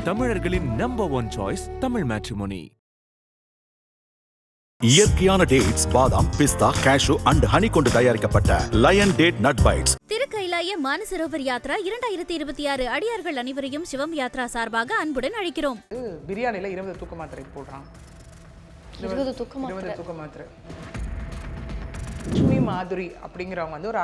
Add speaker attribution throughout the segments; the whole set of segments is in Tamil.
Speaker 1: தமிழர்களின் number one choice Tamil matrimony.
Speaker 2: இயற்கையான டேட்ஸ், பாதாம், பிஸ்தா, கேஷு அண்ட் ஹனி கொண்டு தயாரிக்கப்பட்ட lion date nut bites.
Speaker 3: Thirukailaya Manasarovar Yatra 2026 அடியார்கள் அனைவரையும் சிவம் யாத்ரா சார்பாக அன்புடன் அழைக்கிறோம்.
Speaker 4: பிரியாணில 20 தூக்க மாத்திரை போடுறான்.
Speaker 3: 20 தூக்க
Speaker 4: மாத்திரை. லக்ஷ்மி மாதுரி அப்படிங்கிறவங்க வந்து ஒரு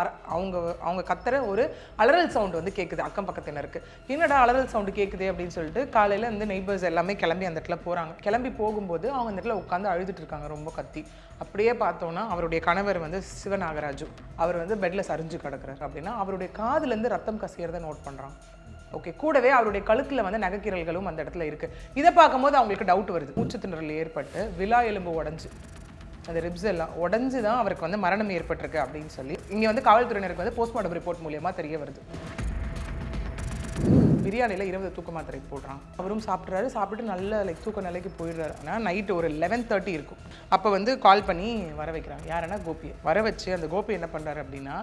Speaker 4: அவங்க கத்துற ஒரு அலறல் சவுண்ட் வந்து கேட்குது அக்கம் பக்கத்தினருக்கு. என்னடா அலறல் சவுண்டு கேட்குது அப்படின்னு சொல்லிட்டு காலையில் வந்து நெய்பர்ஸ் எல்லாமே கிளம்பி அந்த இடத்துல போகிறாங்க. கிளம்பி போகும்போது அவங்க அந்த இடத்துல உட்காந்து அழுதுட்டு இருக்காங்க ரொம்ப கத்தி. அப்படியே பார்த்தோன்னா அவருடைய கணவர் வந்து சிவநாகராஜு அவர் வந்து பெட்டில் சரிஞ்சு கிடக்குறாரு. அப்படின்னா அவருடைய காதுலேருந்து ரத்தம் கசியறதை நோட் பண்ணுறாங்க. ஓகே, கூடவே அவருடைய கழுத்தில் வந்து நகைக்கீரல்களும் அந்த இடத்துல இருக்குது. இதை பார்க்கும்போது அவங்களுக்கு டவுட் வருது. மூச்சு திணறல் ஏற்பட்டு விலா எலும்பு உடஞ்சி அந்த ரிப்ஸ் எல்லாம் உடஞ்சி தான் அவருக்கு வந்து மரணம் ஏற்பட்டிருக்கு அப்படின்னு சொல்லி இங்கே வந்து காவல்துறையினருக்கு வந்து போஸ்ட்மார்ட்டம் ரிப்போர்ட் மூலியமாக தெரிய வருது. பிரியாணியில் 20 தூக்க மாத்திரை போடுறான். அவரும் சாப்பிட்றாரு. சாப்பிட்டு நல்ல தூக்க நிலைக்கு போயிடுறாரு. ஆனால் நைட்டு ஒரு 11:30 இருக்கும். அப்போ வந்து கால் பண்ணி வர வைக்கிறாங்க. யாருன்னா கோபியை வர வச்சு அந்த கோபி என்ன பண்ணுறாரு அப்படின்னா,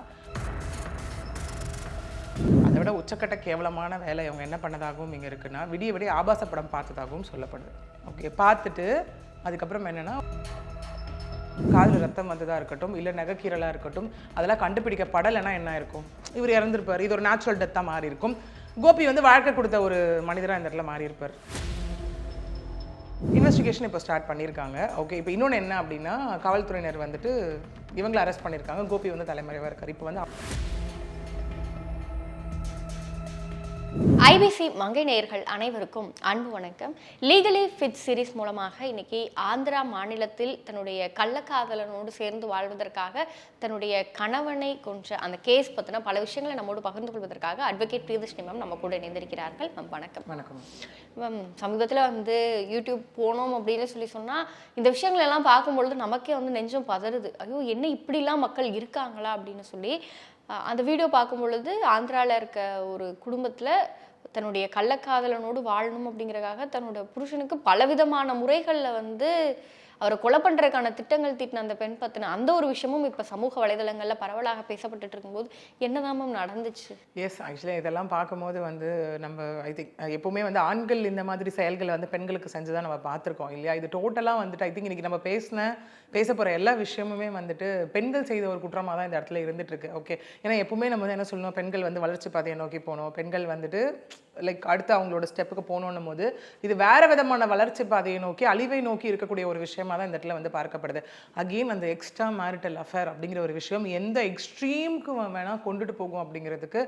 Speaker 4: அதை விட உச்சக்கட்ட கேவலமான வேலை அவங்க என்ன பண்ணதாகவும் இங்கே இருக்குன்னா, விடிய விடிய ஆபாச படம் பார்த்ததாகவும் சொல்லப்படுது. ஓகே, பார்த்துட்டு அதுக்கப்புறம் என்னென்னா காதில் ரத்தம் வந்ததாக இருக்கட்டும், இல்லை நகைக்கீரலாக இருக்கட்டும், அதெல்லாம் கண்டுபிடிக்கப்படலைன்னா என்ன இருக்கும், இவர் இறந்துருப்பார். இது ஒரு நேச்சுரல் டெத்தாக மாறி இருக்கும். கோபி வந்து வாழ்க்கை கொடுத்த ஒரு மனிதராக இந்த இடத்துல மாறி இருப்பார். இன்வெஸ்டிகேஷன் இப்போ ஸ்டார்ட் பண்ணியிருக்காங்க. ஓகே, இப்போ இன்னொன்று என்ன அப்படின்னா, காவல்துறையினர் வந்துட்டு இவங்களை அரெஸ்ட் பண்ணியிருக்காங்க. கோபி வந்து தலைமறைவாக இருக்கார். இப்போ வந்து
Speaker 5: ஐபிசி மங்கை நேயர்கள் அனைவருக்கும் அன்பு வணக்கம். லீகலி ஃபிட் சீரிஸ் மூலமாக இன்னைக்கு ஆந்திரா மாநிலத்தில் தன்னுடைய கள்ளக்காதலனோடு சேர்ந்து வாழ்வதற்காக தன்னுடைய கணவனை கொன்ற அந்த கேஸ் பற்றின பல விஷயங்களை நம்மோடு பகிர்ந்து கொள்வதற்காக அட்வொகேட் பிரியதர்ஷினி மேம் நம்ம கூட இணைந்திருக்கிறார்கள். மேம் வணக்கம்.
Speaker 4: வணக்கம்
Speaker 5: மேம். சமீபத்தில் வந்து யூடியூப் போனோம் அப்படின்னு சொன்னால் இந்த விஷயங்கள் எல்லாம் பார்க்கும்பொழுது நமக்கே வந்து நெஞ்சம் பதறுது. ஐயோ, என்ன இப்படிலாம் மக்கள் இருக்காங்களா அப்படின்னு சொல்லி அந்த வீடியோ பார்க்கும் பொழுது ஆந்திராவில் இருக்க ஒரு குடும்பத்தில் தன்னுடைய கள்ளக்காதலனோடு வாழணும் அப்படிங்கிறதுக்காக தன்னோட புருஷனுக்கு பலவிதமான முறைகளில் வந்து அவரை கொலை பண்ணுறதுக்கான திட்டங்கள் தீட்டின அந்த பெண் பற்றின அந்த ஒரு விஷயமும் இப்போ சமூக வலைதளங்களில் பரவலாக பேசப்பட்டு இருக்கும்போது என்னதான் மேம் நடந்துச்சு?
Speaker 4: எஸ், ஆக்சுவலி இதெல்லாம் பார்க்கும்போது வந்து நம்ம ஐ திங்க் எப்போவுமே வந்து ஆண்கள் இந்த மாதிரி செயல்களை வந்து பெண்களுக்கு செஞ்சு தான் நம்ம பார்த்துருக்கோம் இல்லையா? இது டோட்டலாக வந்துட்டு ஐ திங்க் இன்றைக்கி நம்ம பேச போகிற எல்லா விஷயமுமே வந்துட்டு பெண்கள் செய்த ஒரு குற்றமாக தான் இந்த இடத்துல இருந்துட்டு இருக்கு. ஓகே, ஏன்னா எப்பவுமே நம்ம வந்து என்ன சொல்லணும், பெண்கள் வந்து வளர்ச்சி பாதையை நோக்கி போகணும், பெண்கள் வந்துட்டு அடுத்து அவங்களோட ஸ்டெப்புக்கு போகணும் போது இது வேற விதமான வளர்ச்சி பாதையை நோக்கி அழிவை நோக்கி இருக்கக்கூடிய ஒரு விஷயமா தான் இந்த இடத்துல வந்து பார்க்கப்படுது. அகெயின் அந்த எக்ஸ்ட்ரா மேரிட்டல் அஃபேர் அப்படிங்கிற ஒரு விஷயம் எந்த எக்ஸ்ட்ரீமுக்கு வேணால் கொண்டுட்டு போகும் அப்படிங்கிறதுக்கு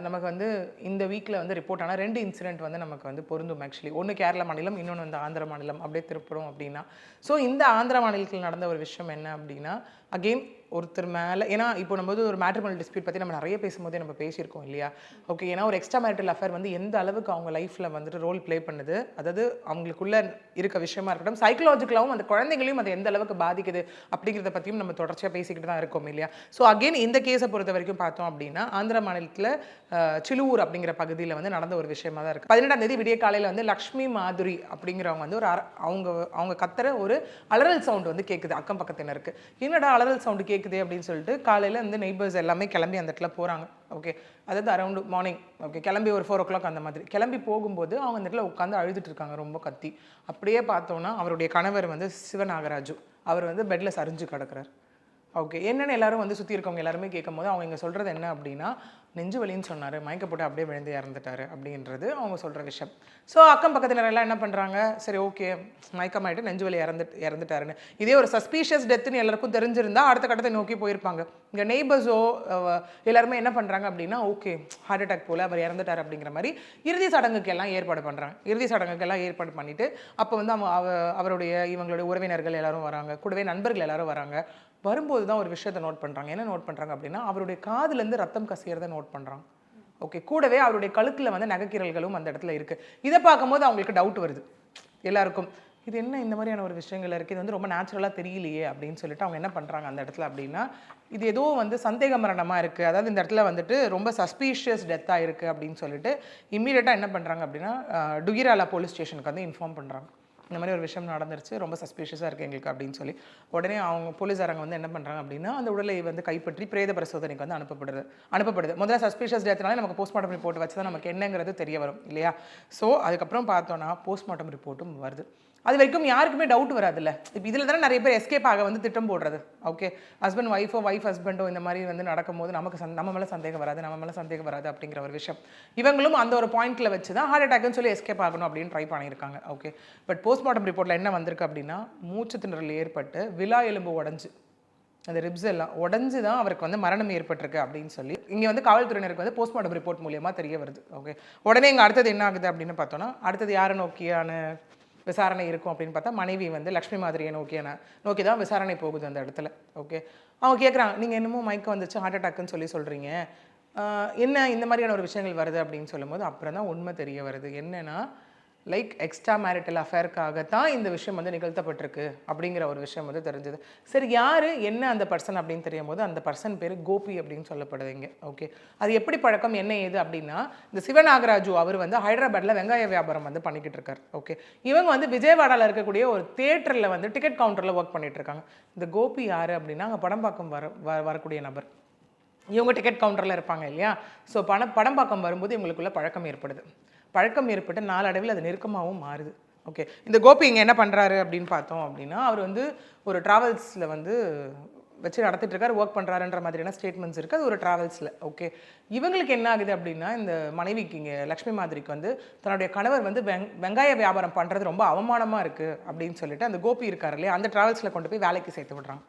Speaker 4: நமக்கு வந்து இந்த வீக்கில் வந்து ரிப்போர்ட் ஆனால் 2 இன்சிடென்ட் வந்து நமக்கு வந்து பொருந்தும். ஆக்சுவலி ஒன்று கேரளா மாநிலம், இன்னொன்று வந்து ஆந்திர மாநிலம் அப்படியே திருப்புறோம் அப்படின்னா. ஸோ இந்த ஆந்திர மாநிலத்தில் நடந்த ஒரு விஷயம் என்ன அப்படின்னா, அகெயின் ஒருத்தர் மேலே, ஏன்னா இப்போ நம்ம வந்து ஒரு மேட்ரிமோனியல் டிஸ்பியூட் பற்றி நம்ம நிறைய பேசும்போதே நம்ம பேசியிருக்கோம் இல்லையா? ஓகே, ஏன்னா ஒரு எக்ஸ்ட்ரா மேரிட்டல் அஃபேர் வந்து எந்த அளவுக்கு அவங்க லைஃப்பில் வந்துட்டு ரோல் ப்ளே பண்ணுது, அதாவது அவங்களுக்குள்ள இருக்க விஷயமா இருக்கட்டும், சைக்கலாஜிக்கலாகவும் அந்த குழந்தைங்களையும் அது எந்த அளவுக்கு பாதிக்குது அப்படிங்கிறத பற்றியும் நம்ம தொடர்ச்சியாக பேசிக்கிட்டு தான் இருக்கோம் இல்லையா? ஸோ அகெயின் இந்த கேஸை பொறுத்த வரைக்கும் பார்த்தோம் அப்படின்னா, ஆந்திர மாநிலத்தில் சிலுவூர் அப்படிங்கிற பகுதியில் வந்து நடந்த ஒரு விஷயமா தான் இருக்குது. 18ஆம் தேதி விடிய காலையில் வந்து லக்ஷ்மி மாதுரி அப்படிங்கிறவங்க வந்து ஒரு அவங்க கத்துற ஒரு அலறல் சவுண்டு வந்து கேட்குது அக்கம் பக்கத்தினருக்கு. என்னடா அலறல் சவுண்டு கேட்குது அப்படின்னு சொல்லிட்டு காலையில் வந்து நெய்பர்ஸ் எல்லாமே கிளம்பி அந்த இடத்துல போகிறாங்க. ஓகே, அதாவது அரௌண்ட் மார்னிங். ஓகே, கிளம்பி ஒரு 4 o'clock அந்த மாதிரி கிளம்பி போகும்போது அவங்க அந்த இடத்துல உட்காந்து அழுதுட்டு இருக்காங்க ரொம்ப கத்தி. அப்படியே பார்த்தோன்னா அவருடைய கணவர் வந்து சிவநாகராஜு அவர் வந்து பெட்டில் சரிஞ்சு கிடக்குறாரு. ஓகே, என்னென்னு எல்லாரும் வந்து சுற்றி இருக்கவங்க எல்லாருமே கேட்கும் போது அவங்க இங்கே சொல்கிறது என்ன அப்படின்னா, நெஞ்சு வலின்னு சொன்னார், மயக்கப்பட்டு அப்படியே விழுந்து இறந்துட்டாரு அப்படின்றது அவங்க சொல்கிற விஷயம். ஸோ அக்கம் பக்கத்தினர் எல்லாம் என்ன பண்ணுறாங்க, சரி ஓகே மயக்கமாயிட்டு நெஞ்சு வலி இறந்துட்டாருன்னு. இதே ஒரு சஸ்பீஷியஸ் டெத்துன்னு எல்லாருக்கும் தெரிஞ்சிருந்தா அடுத்த கட்டத்தை நோக்கி போயிருப்பாங்க. இங்கே நெய்பர்ஸோ எல்லாருமே என்ன பண்ணுறாங்க அப்படின்னா, ஓகே ஹார்ட் அட்டாக் போல் அவர் இறந்துட்டார் அப்படிங்கிற மாதிரி இறுதி சடங்குக்கெல்லாம் ஏற்பாடு பண்ணுறாங்க. இறுதி சடங்குக்கெல்லாம் ஏற்பாடு பண்ணிவிட்டு அப்போ வந்து அவருடைய இவங்களுடைய உறவினர்கள் எல்லாரும் வராங்க, கூடவே நண்பர்கள் எல்லாரும் வராங்க. வரும்போது தான் ஒரு விஷயத்தை நோட் பண்ணுறாங்க. என்ன நோட் பண்ணுறாங்க அப்படின்னா, அவருடைய காதுலேருந்து ரத்தம் கசியறதை நோட் பண்ணுறாங்க. ஓகே, கூடவே அவருடைய கழுத்தில் வந்து நகைக்கீரல்களும் அந்த இடத்துல இருக்குது. இதை பார்க்கும்போது அவங்களுக்கு டவுட் வருது எல்லாருக்கும், இது என்ன இந்த மாதிரியான ஒரு விஷயங்கள் இருக்குது, இது வந்து ரொம்ப நேச்சுரலாக தெரியலையே அப்படின்னு சொல்லிட்டு அவங்க என்ன பண்ணுறாங்க அந்த இடத்துல அப்படின்னா, இது ஏதோ வந்து சந்தேக மரணமாக இருக்குது, அதாவது இந்த இடத்துல வந்துட்டு ரொம்ப சஸ்பீஷியஸ் டெத்தாக இருக்குது அப்படின்னு சொல்லிட்டு இம்மீடியட்டாக என்ன பண்ணுறாங்க அப்படின்னா டுகிராலா போலீஸ் ஸ்டேஷனுக்கு வந்து இன்ஃபார்ம் பண்ணுறாங்க. இந்த மாதிரி ஒரு விஷயம் நடந்துருச்சு, ரொம்ப சஸ்பீஷியஸாக இருக்குது எங்களுக்கு அப்படின்னு சொல்லி உடனே அவங்க போலீஸாரங்க வந்து என்ன பண்ணுறாங்க அப்படின்னா அந்த உடலை வந்து கைப்பற்றி பிரேத பரிசோதனைக்கு வந்து அனுப்பப்படுது. முதல்ல சஸ்பீஷியஸ் டெத்னாலே நமக்கு போஸ்ட்மார்ட்டம் ரிப்போர்ட் வச்சு தான் நமக்கு என்னங்கிறது தெரிய வரும் இல்லையா. ஸோ அதுக்கப்புறம் பார்த்தோன்னா போஸ்ட்மார்ட்டம் ரிப்போர்ட்டும் வருது. அது வரைக்கும் யாருக்குமே டவுட் வராதுல்ல. இப்போ இதில் தானே நிறைய பேர் எஸ்கேப் ஆக வந்து திட்டம் போடுறது. ஓகே, ஹஸ்பண்ட் ஒய்ஃபோ ஒய்ஃப் ஹஸ்பண்டோ இந்த மாதிரி வந்து நடக்கும்போது நமக்கு நம்ம மேலே சந்தேகம் வராது அப்படிங்கிற ஒரு விஷயம். இவங்களும் அந்த ஒரு பாயிண்ட்டில் வச்சு தான் ஹார்ட் அட்டாக்னு சொல்லி எஸ்கேப் ஆகணும் அப்படின்னு ட்ரை பண்ணியிருக்காங்க. ஓகே, பட் போஸ்ட்மார்ட்டம் ரிப்போர்ட்டில் என்ன வந்திருக்கு அப்படின்னா மூச்சு திணறல் ஏற்பட்டு விலா எலும்பு உடஞ்சி அந்த ரிப்ஸ் எல்லாம் உடஞ்சி தான் அவருக்கு வந்து மரணம் ஏற்பட்டிருக்கு அப்படின்னு சொல்லி இங்கே வந்து காவல்துறையினருக்கு வந்து போஸ்ட்மார்ட்டம் ரிப்போர்ட் மூலியமாக தெரிய வருது. ஓகே, உடனே இங்கே அடுத்தது என்ன ஆகுது அப்படின்னு பார்த்தோன்னா அடுத்தது யாரை நோக்கியான விசாரணை இருக்கும் அப்படின்னு பார்த்தா மனைவி வந்து லக்ஷ்மி மாதிரியை நோக்கி தான் விசாரணை போகுது அந்த இடத்துல. ஓகே, அவங்க கேட்குறாங்க, நீங்கள் என்னமோ மயக்கம் வந்துச்சு ஹார்ட் அட்டாக்குன்னு சொல்லி சொல்கிறீங்க, என்ன இந்த மாதிரியான ஒரு விஷயங்கள் வருது அப்படின்னு சொல்லும்போது அப்புறம் தான் உண்மை தெரிய வருது. என்னென்னா லைக் எக்ஸ்ட்ரா மேரிட்டல் அஃபேருக்காகத்தான் இந்த விஷயம் வந்து நிகழ்த்தப்பட்டிருக்கு அப்படிங்கிற ஒரு விஷயம் வந்து தெரிஞ்சது. சரி, யார் என்ன அந்த பர்சன் அப்படின்னு தெரியும் போது அந்த பர்சன் பேர் கோபி அப்படின்னு சொல்லப்படுது இங்கே. ஓகே, அது எப்படி பழக்கம் என்ன ஏது அப்படின்னா இந்த சிவநாகராஜு அவர் வந்து ஹைதராபாத்தில் வெங்காய வியாபாரம் வந்து பண்ணிக்கிட்டு இருக்கார். ஓகே, இவங்க வந்து விஜயவாடாவில் இருக்கக்கூடிய ஒரு தியேட்டரில் வந்து டிக்கெட் கவுண்டரில் ஒர்க் பண்ணிட்டு இருக்காங்க. இந்த கோபி யார் அப்படின்னா அங்கே படம்பாக்கம் வரக்கூடிய நபர். இவங்க டிக்கெட் கவுண்டரில் இருப்பாங்க இல்லையா. ஸோ படம்பாக்கம் வரும்போது இவங்களுக்குள்ள பழக்கம் ஏற்பட்டு நாளடைவில் அது நெருக்கமாகவும் மாறுது. ஓகே, இந்த கோபி இங்கே என்ன பண்ணுறாரு அப்படின்னு பார்த்தோம் அப்படின்னா அவர் வந்து ஒரு ட்ராவல்ஸில் வந்து வச்சு நடத்திட்டு இருக்காரு, ஒர்க் பண்ணுறாருன்ற மாதிரியான ஸ்டேட்மெண்ட்ஸ் இருக்குது. அது ஒரு ட்ராவல்ஸில். ஓகே, இவங்களுக்கு என்ன ஆகுது அப்படின்னா இந்த மனைவிக்கு இங்கே லக்ஷ்மி மாதிரிக்கு வந்து தன்னுடைய கணவர் வந்து வெங்காய வியாபாரம் பண்ணுறது ரொம்ப அவமானமாக இருக்குது அப்படின்னு சொல்லிட்டு அந்த கோபி இருக்கார் இல்லையா அந்த ட்ராவல்ஸில் கொண்டு போய் வேலைக்கு சேர்த்து விடுறாங்க.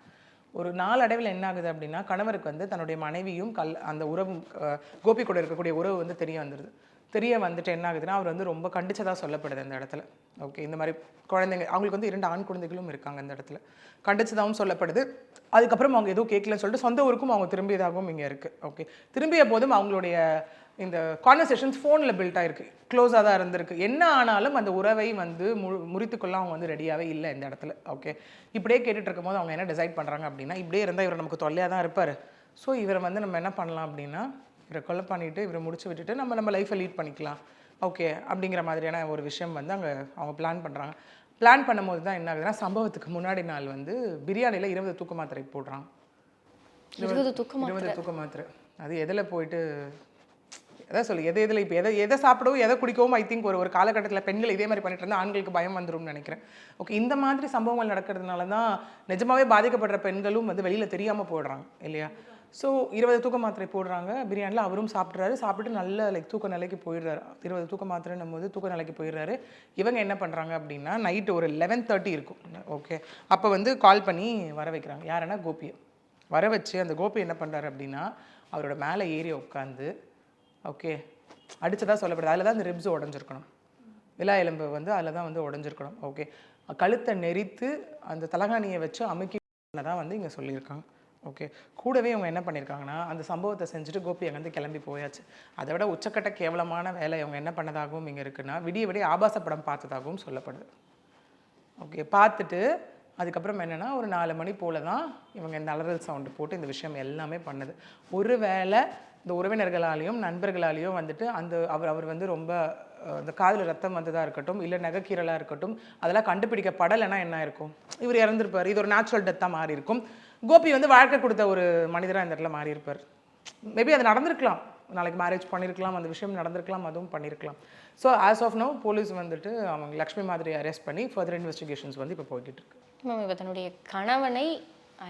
Speaker 4: ஒரு நாளடைவில் என்ன ஆகுது அப்படின்னா கணவருக்கு வந்து தன்னுடைய மனைவியும் அந்த உறவும் கோபி கூட இருக்கக்கூடிய உறவு வந்து தெரிய வந்துட்டு என்ன ஆகுதுன்னா அவர் வந்து ரொம்ப கண்டிச்சதாக சொல்லப்படுது அந்த இடத்துல. ஓகே, இந்த மாதிரி குழந்தைங்க அவங்களுக்கு வந்து 2 ஆண் குழந்தைகளும் இருக்காங்க அந்த இடத்துல, கண்டிச்சதாகவும் சொல்லப்படுது. அதுக்கப்புறம் அவங்க எதுவும் கேட்கலன்னு சொல்லிட்டு சொந்த ஊருக்கும் அவங்க திரும்பியதாகவும் இங்கே இருக்குது. ஓகே, திரும்பிய போதும் அவங்களுடைய இந்த கான்வர்சேஷன்ஸ் ஃபோனில் பில்ட் ஆகிருக்கு, க்ளோஸாக தான் இருந்திருக்கு. என்ன ஆனாலும் அந்த உறவை வந்து முறித்துக்கொள்ள அவங்க வந்து ரெடியாகவே இல்லை இந்த இடத்துல. ஓகே, இப்படியே கேட்டுட்டு இருக்கும்போது அவங்க என்ன டிசைட் பண்ணுறாங்க அப்படின்னா இப்படியே இருந்தால் இவர் நமக்கு தொல்லையாக தான் இருப்பார். ஸோ இவரை வந்து நம்ம என்ன பண்ணலாம் அப்படின்னா இவரை கொலை பண்ணிவிட்டு இவரை முடிச்சு விட்டுட்டு நம்ம லைஃப்பை லீட் பண்ணிக்கலாம். ஓகே, அப்படிங்கிற மாதிரியான ஒரு விஷயம் வந்து அவங்க பிளான் பண்ணுறாங்க. பிளான் பண்ணும்போது தான் என்ன ஆகுதுன்னா சம்பவத்துக்கு முன்னாடி நாள் வந்து பிரியாணியில் 20 தூக்க மாத்திரை போடுறாங்க. 20 தூக்க மாத்திரை. அது எதில் போயிட்டு எதாவது சொல்லி எதில் இப்போ எதை சாப்பிடவும் எதை குடிக்கவும் ஐ திங்க் ஒரு காலகட்டத்தில் பெண்கள் இதே மாதிரி பண்ணிட்டு இருந்தால் ஆண்களுக்கு பயம் வந்துரும்னு நினைக்கிறேன். ஓகே, இந்த மாதிரி சம்பவங்கள் நடக்கிறதுனால தான் நிஜமாவே பாதிக்கப்படுற பெண்களும் வந்து வெளியில் தெரியாமல் போடுறாங்க இல்லையா. ஸோ 20 தூக்க மாத்திரை போடுறாங்க பிரியாணியில். அவரும் சாப்பிட்டு நல்ல தூக்க நிலைக்கு போயிடுறாரு. 20 தூக்க மாத்திரைன்னும் போது தூக்க நிலைக்கு போயிடுறாரு. இவங்க என்ன பண்ணுறாங்க அப்படின்னா நைட்டு ஒரு 11:30 இருக்கும். ஓகே, அப்போ வந்து கால் பண்ணி வர வைக்கிறாங்க. யாருன்னா கோபியை வர வச்சு அந்த கோபி என்ன பண்ணுறாரு அப்படின்னா அவரோட மேலே ஏறி உட்காந்து ஓகே அடித்ததாக சொல்லப்படுது. அதில் தான் இந்த ரிப்ஸ் உடஞ்சிருக்கணும், விலா எலும்பு வந்து அதில் தான் வந்து உடஞ்சிருக்கணும். ஓகே, கழுத்தை நெரித்து அந்த தலகாணியை வச்சு அமுக்கி தான் வந்து இங்கே சொல்லியிருக்காங்க. ஓகே, கூடவே இவங்க என்ன பண்ணியிருக்காங்கன்னா அந்த சம்பவத்தை செஞ்சுட்டு கோபி அங்கேருந்து கிளம்பி போயாச்சு. அதை விட உச்சக்கட்ட கேவலமான வேலை இவங்க என்ன பண்ணதாகவும் இங்கே இருக்குன்னா விடிய ஆபாச படம் பார்த்ததாகவும் சொல்லப்படுது. ஓகே, பார்த்துட்டு அதுக்கப்புறம் என்னென்னா ஒரு 4 மணி போல் தான் இவங்க இந்த அலறல் சவுண்டு போட்டு இந்த விஷயம் எல்லாமே பண்ணுது. ஒரு வேளை இந்த உறவினர்களாலேயும் நண்பர்களாலேயும் வந்துட்டு அவர் வந்து ரொம்ப அந்த காதில் ரத்தம் வந்ததாக இருக்கட்டும் இல்லை நகைக்கீரலாக இருக்கட்டும் அதெல்லாம் கண்டுபிடிக்கப்படலைன்னா என்ன இருக்கும், இவர் இறந்துருப்பார். இது ஒரு நேச்சுரல் டெத்தாக மாறி இருக்கும். கோபி வந்து வாழ்க்கை கொடுத்த ஒரு மனிதராக இந்த இடத்துல மாறி இருப்பார். மேபி அது நடந்திருக்கலாம், நாளைக்கு மேரேஜ் பண்ணியிருக்கலாம், அந்த விஷயம் நடந்திருக்கலாம், அதுவும் பண்ணியிருக்கலாம். So as of now police வந்துட்டு அவங்க லக்ஷ்மி மாதிரி அரெஸ்ட் பண்ணி ஃபர்தர் இன்வெஸ்டிகேஷன்ஸ் வந்து இப்போ போய்கிட்டு இருக்கு.
Speaker 5: மேம், இப்போ தன்னுடைய கணவனை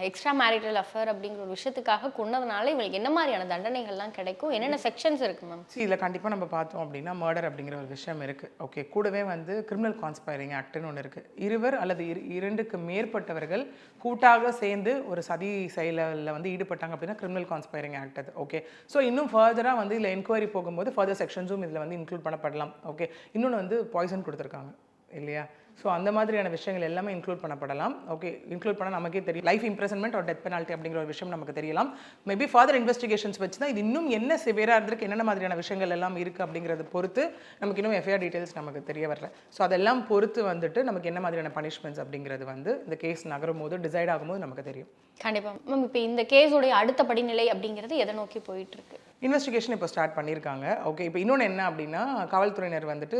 Speaker 5: எக்ஸ்ட்ரா மேரிட்டல் அஃபேர் அப்படிங்கிற ஒரு விஷயத்துக்காக கொண்டதுனால இவங்களுக்கு என்ன மாதிரியான தண்டனைகள்லாம் கிடைக்கும், என்னென்ன செக்ஷன்ஸ் இருக்குது மேம்?
Speaker 4: இதில் கண்டிப்பாக நம்ம பார்த்தோம் அப்படின்னா மர்டர் அப்படிங்கிற ஒரு விஷயம் இருக்குது. ஓகே, கூடவே வந்து கிரிமினல் கான்ஸ்பைரிங் ஆக்ட்னு ஒன்று இருக்குது. 2 அல்லது 2க்கு மேற்பட்டவர்கள் கூட்டாக சேர்ந்து ஒரு சதி செயலில் வந்து ஈடுபட்டாங்க அப்படின்னா கிரிமினல் கான்ஸ்பைரிங் ஆக்ட் அது. ஓகே, ஸோ இன்னும் ஃபர்தராக வந்து இதில் என்கொயரி போகும்போது ஃபர்தர் செக்ஷன்ஸும் இதில் வந்து இன்க்ளூட் பண்ணப்படலாம். ஓகே, இன்னொன்று வந்து பாய்சன் கொடுத்துருக்காங்க இல்லையா. ஸோ அந்த மாதிரியான விஷயங்கள் எல்லாமே இன்க்ளூட் பண்ணப்படலாம். ஓகே, இன்க்ளூட் பண்ணால் நமக்கே தெரியும் லைஃப் இம்ப்ரெசன்மெண்ட் ஒரு டெத் பெனால்ட்டி அப்படிங்கிற ஒரு விஷயம் நமக்கு தெரியலாம். மேபி ஃபாதர் இன்வெஸ்டிகேஷன்ஸ் வச்சு தான் இது இன்னும் என்ன சிவியராக இருந்திருக்கு, என்னென்ன மாதிரியான விஷயங்கள் எல்லாம் இருக்குது அப்படிங்கிறத பொறுத்து நமக்கு இன்னும் எஃப்ஐஆர் டீட்டெயில்ஸ் நமக்கு தெரிய வரல. ஸோ அதெல்லாம் பொறுத்து வந்துட்டு நமக்கு என்ன மாதிரியான பனிஷ்மெண்ட்ஸ் அப்படிங்கிறது வந்து இந்த கேஸ் நகரும் போது டிசைட் ஆகும்போது நமக்கு தெரியும்.
Speaker 5: கண்டிப்பாக மேம். இப்போ இந்த கேஸோடைய அடுத்த படிநிலை அப்படிங்கிறது எதை நோக்கி போயிட்டு இருக்கு?
Speaker 4: இன்வெஸ்டிகேஷன் இப்போ ஸ்டார்ட் பண்ணியிருக்காங்க. ஓகே, இப்போ இன்னொன்று என்ன அப்படின்னா காவல்துறையினர் வந்துட்டு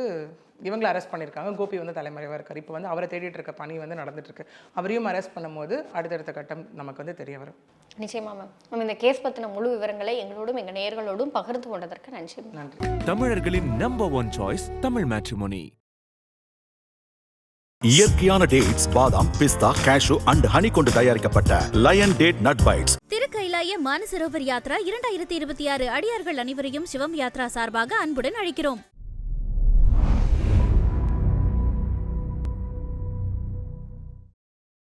Speaker 4: இவங்களை அரெஸ்ட் பண்ணியிருக்காங்க. கோபி வந்து தலைமறைவாக இருக்கார். இப்போ வந்து அவரை தேடிட்டு இருக்க பணி வந்து நடந்துட்டு இருக்கு. அவரையும் அரெஸ்ட் பண்ணும்போது அடுத்தடுத்த கட்டம் நமக்கு வந்து தெரிய வரும்.
Speaker 5: நிச்சயமா மேம். இந்த கேஸ் பற்றின முழு விவரங்களை எங்களோடும் எங்கள் நேயர்களோடும் பகிர்ந்து கொண்டதற்கு நன்றி.
Speaker 4: நன்றி.
Speaker 1: தமிழர்களின் நம்பர் 1 சாய்ஸ் தமிழ் மேட்ரிமோனி.
Speaker 2: இயற்கையான டேட்ஸ், பாதாம், பிஸ்தா, கேஷு அண்ட் ஹனி கொண்டு தயாரிக்கப்பட்ட lion date nut bites.
Speaker 3: Thirukailaya Manasarovar Yatra 2026 அடியார்கள் அனைவரையும் சிவம் யாத்ரா சார்பாக அன்புடன் அழைக்கிறோம்.